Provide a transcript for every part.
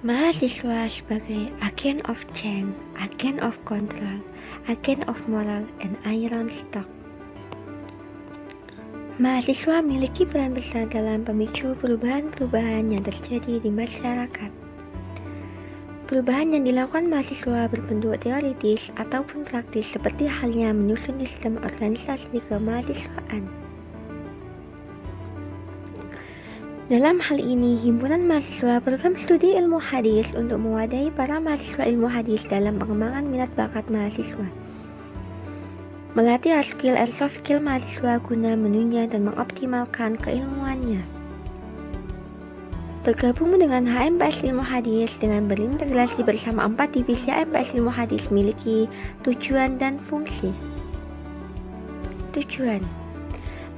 Mahasiswa sebagai agen of change, agen of control, agen of moral, and iron stock. Mahasiswa memiliki peran besar dalam pemicu perubahan-perubahan yang terjadi di masyarakat. Perubahan yang dilakukan mahasiswa berbentuk teoritis ataupun praktis seperti halnya menyusun sistem organisasi kemahasiswaan. Dalam hal ini, himpunan mahasiswa program studi ilmu hadis untuk mewadahi para mahasiswa ilmu hadis dalam pengembangan minat bakat mahasiswa. Melatih hard skill and soft skill mahasiswa guna menunjang dan mengoptimalkan keilmuannya. Bergabung dengan HMPS Ilmu Hadis dengan berintegrasi bersama 4 divisi HMPS Ilmu Hadis memiliki tujuan dan fungsi. Tujuan: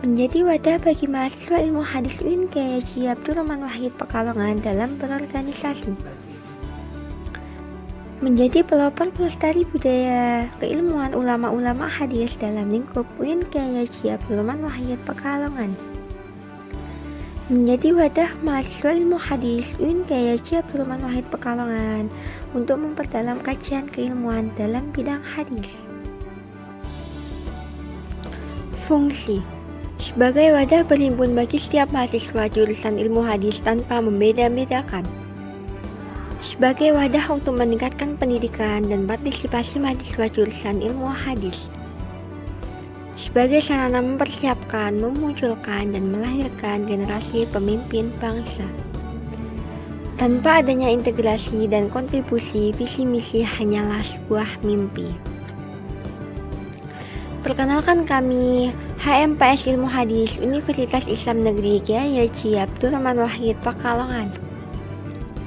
menjadi wadah bagi mahasiswa ilmu hadis UIN Kiai Haji Abdul Rahman Wahid Pekalongan dalam berorganisasi. Menjadi pelopor pelestari budaya keilmuan ulama-ulama hadis dalam lingkup UIN Kiai Haji Abdul Rahman Wahid Pekalongan. Menjadi wadah mahasiswa ilmu hadis UIN Kiai Haji Abdul Rahman Wahid Pekalongan untuk memperdalam kajian keilmuan dalam bidang hadis. Fungsi: sebagai wadah berhimpun bagi setiap mahasiswa jurusan ilmu hadis tanpa membeda-bedakan. Sebagai wadah untuk meningkatkan pendidikan dan partisipasi mahasiswa jurusan ilmu hadis. Sebagai sarana mempersiapkan, memunculkan, dan melahirkan generasi pemimpin bangsa. Tanpa adanya integrasi dan kontribusi, visi misi hanyalah sebuah mimpi. Perkenalkan kami, HMPS Ilmu Hadis Universitas Islam Negeri Kiai Haji Abdul Rahman Wahid Pekalongan.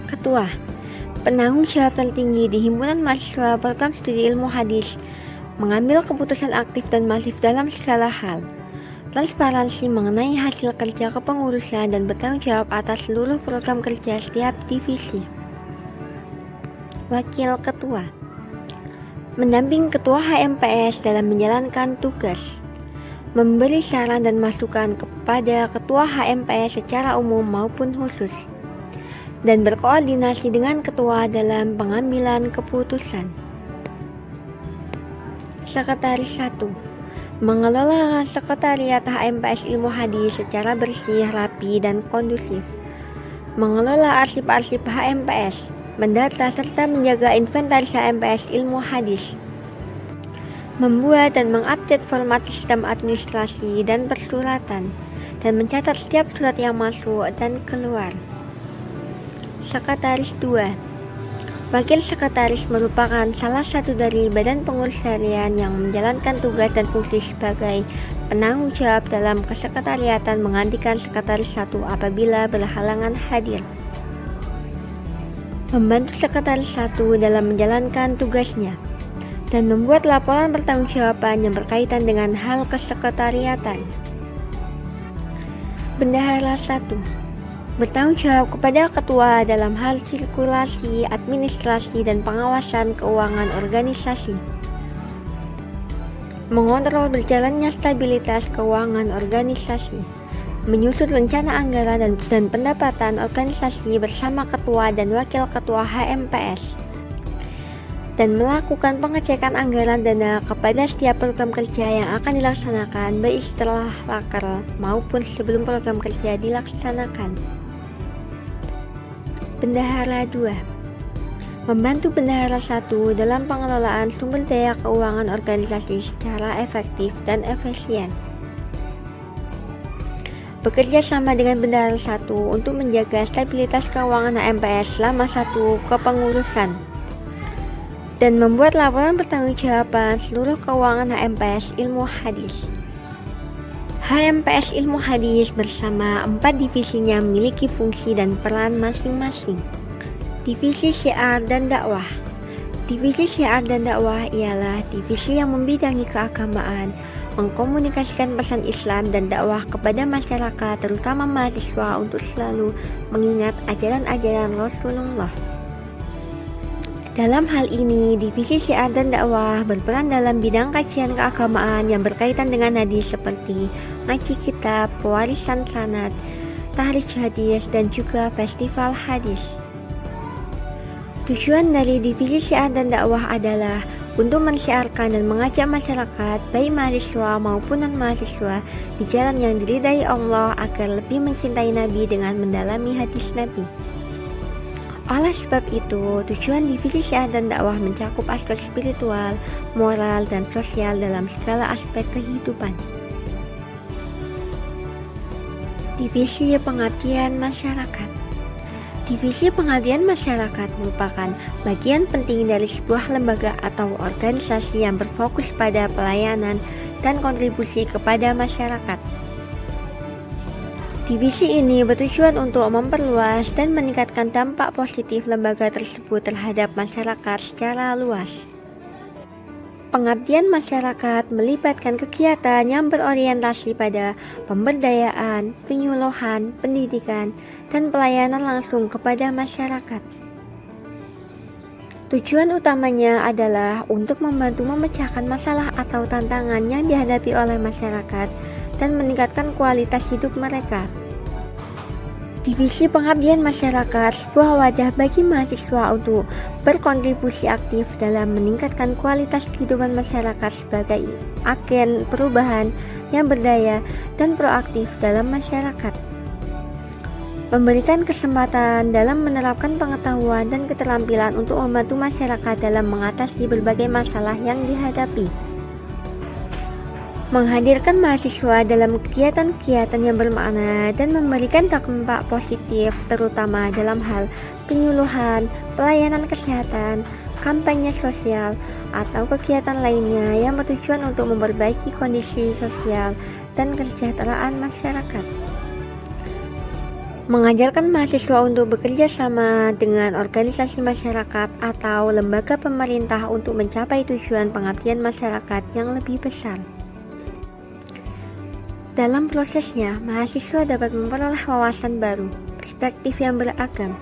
Ketua, penanggung jawab tertinggi di Himpunan Mahasiswa Program Studi Ilmu Hadis, mengambil keputusan aktif dan masif dalam segala hal. Transparansi mengenai hasil kerja kepengurusan dan bertanggung jawab atas seluruh program kerja setiap divisi. Wakil Ketua, mendamping Ketua HMPS dalam menjalankan tugas, memberi saran dan masukan kepada Ketua HMPS secara umum maupun khusus, dan berkoordinasi dengan Ketua dalam pengambilan keputusan. Sekretaris 1, mengelola sekretariat HMPS Ilmu Hadis secara bersih, rapi, dan kondusif. Mengelola arsip-arsip HMPS, mendata serta menjaga inventaris HMPS Ilmu Hadis. Membuat dan mengupdate format sistem administrasi dan persuratan, dan mencatat setiap surat yang masuk dan keluar. Sekretaris 2, wakil sekretaris merupakan salah satu dari badan pengurus harian yang menjalankan tugas dan fungsi sebagai penanggung jawab dalam kesekretariatan menggantikan sekretaris 1 apabila berhalangan hadir. Membantu sekretaris 1 dalam menjalankan tugasnya dan membuat laporan pertanggungjawaban yang berkaitan dengan hal kesekretariatan. Bendahara 1, bertanggung jawab kepada ketua dalam hal sirkulasi, administrasi, dan pengawasan keuangan organisasi. Mengontrol berjalannya stabilitas keuangan organisasi. Menyusun rencana anggaran dan pendapatan organisasi bersama ketua dan wakil ketua HMPS. Dan melakukan pengecekan anggaran dana kepada setiap program kerja yang akan dilaksanakan baik setelah raker maupun sebelum program kerja dilaksanakan. Bendahara 2, membantu Bendahara 1 dalam pengelolaan sumber daya keuangan organisasi secara efektif dan efisien. Bekerja sama dengan Bendahara 1 untuk menjaga stabilitas keuangan HMPS selama satu kepengurusan dan membuat laporan pertanggungjawaban seluruh keuangan HMPS Ilmu Hadis. HMPS Ilmu Hadis bersama 4 divisinya memiliki fungsi dan peran masing-masing. Divisi Syiar dan Dakwah. Divisi Syiar dan Dakwah ialah divisi yang membidangi keagamaan, mengkomunikasikan pesan Islam dan dakwah kepada masyarakat, terutama mahasiswa, untuk selalu mengingat ajaran-ajaran Rasulullah. Dalam hal ini, divisi Syiar dan Dakwah berperan dalam bidang kajian keagamaan yang berkaitan dengan hadis seperti ngaji kitab, pewarisan sanad, tahrij hadis, dan juga festival hadis. Tujuan dari Divisi Syiar dan Dakwah adalah untuk mensyiarkan dan mengajak masyarakat, baik mahasiswa maupun non-mahasiswa, di jalan yang diridai Allah agar lebih mencintai Nabi dengan mendalami hadis Nabi. Oleh sebab itu, tujuan Divisi Syiar dan Dakwah mencakup aspek spiritual, moral, dan sosial dalam segala aspek kehidupan. Divisi Pengabdian Masyarakat. Divisi Pengabdian Masyarakat merupakan bagian penting dari sebuah lembaga atau organisasi yang berfokus pada pelayanan dan kontribusi kepada masyarakat. Divisi ini bertujuan untuk memperluas dan meningkatkan dampak positif lembaga tersebut terhadap masyarakat secara luas. Pengabdian masyarakat melibatkan kegiatan yang berorientasi pada pemberdayaan, penyuluhan, pendidikan, dan pelayanan langsung kepada masyarakat. Tujuan utamanya adalah untuk membantu memecahkan masalah atau tantangan yang dihadapi oleh masyarakat dan meningkatkan kualitas hidup mereka. Divisi Pengabdian Masyarakat sebuah wadah bagi mahasiswa untuk berkontribusi aktif dalam meningkatkan kualitas kehidupan masyarakat sebagai agen perubahan yang berdaya dan proaktif dalam masyarakat. Memberikan kesempatan dalam menerapkan pengetahuan dan keterampilan untuk membantu masyarakat dalam mengatasi berbagai masalah yang dihadapi. Menghadirkan mahasiswa dalam kegiatan-kegiatan yang bermakna dan memberikan dampak positif terutama dalam hal penyuluhan, pelayanan kesehatan, kampanye sosial, atau kegiatan lainnya yang bertujuan untuk memperbaiki kondisi sosial dan kesejahteraan masyarakat. Mengajarkan mahasiswa untuk bekerja sama dengan organisasi masyarakat atau lembaga pemerintah untuk mencapai tujuan pengabdian masyarakat yang lebih besar. Dalam prosesnya, mahasiswa dapat memperoleh wawasan baru, perspektif yang beragam,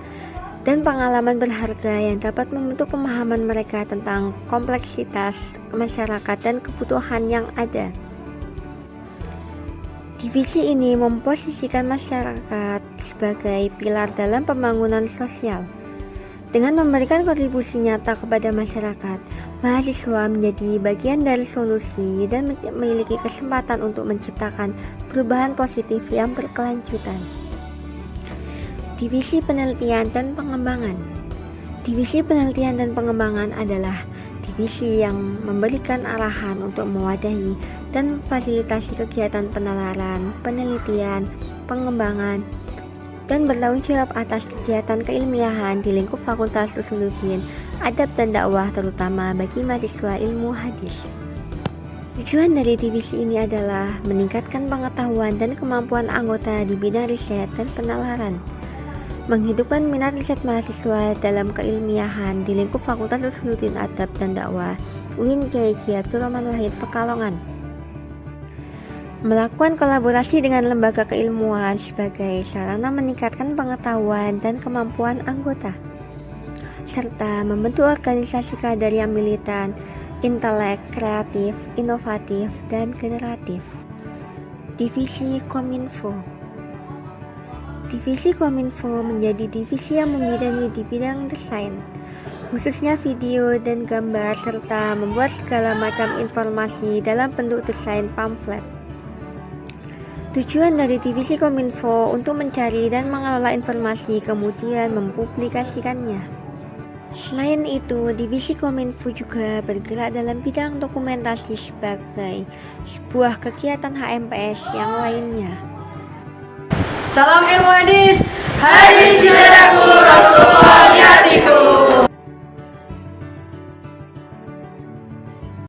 dan pengalaman berharga yang dapat membentuk pemahaman mereka tentang kompleksitas masyarakat dan kebutuhan yang ada. Divisi ini memposisikan masyarakat sebagai pilar dalam pembangunan sosial. Dengan memberikan kontribusi nyata kepada masyarakat, mahasiswa menjadi bagian dari solusi dan memiliki kesempatan untuk menciptakan perubahan positif yang berkelanjutan. Divisi Penelitian dan Pengembangan. Divisi Penelitian dan Pengembangan adalah divisi yang memberikan arahan untuk mewadahi dan memfasilitasi kegiatan penalaran, penelitian, pengembangan, dan bertanggung jawab atas kegiatan keilmiahan di lingkup Fakultas Usuluddin, Adab dan Dakwah terutama bagi mahasiswa ilmu hadis. Tujuan dari divisi ini adalah meningkatkan pengetahuan dan kemampuan anggota di bidang riset dan penalaran, menghidupkan minat riset mahasiswa dalam keilmiahan di lingkup Fakultas Usuluddin Adab dan Dakwah UIN Kyai Abdul Rahman Wahid Pekalongan, melakukan kolaborasi dengan lembaga keilmuan sebagai sarana meningkatkan pengetahuan dan kemampuan anggota, serta membentuk organisasi kader yang militan, intelek, kreatif, inovatif, dan generatif. Divisi Kominfo. Divisi Kominfo menjadi divisi yang membidangi di bidang desain, khususnya video dan gambar, serta membuat segala macam informasi dalam bentuk desain pamflet. Tujuan dari Divisi Kominfo untuk mencari dan mengelola informasi kemudian mempublikasikannya. Selain itu, Divisi Kominfo juga bergerak dalam bidang dokumentasi sebagai sebuah kegiatan HMPS yang lainnya. Salam ilmu hadis, hadis cintaku Rasul.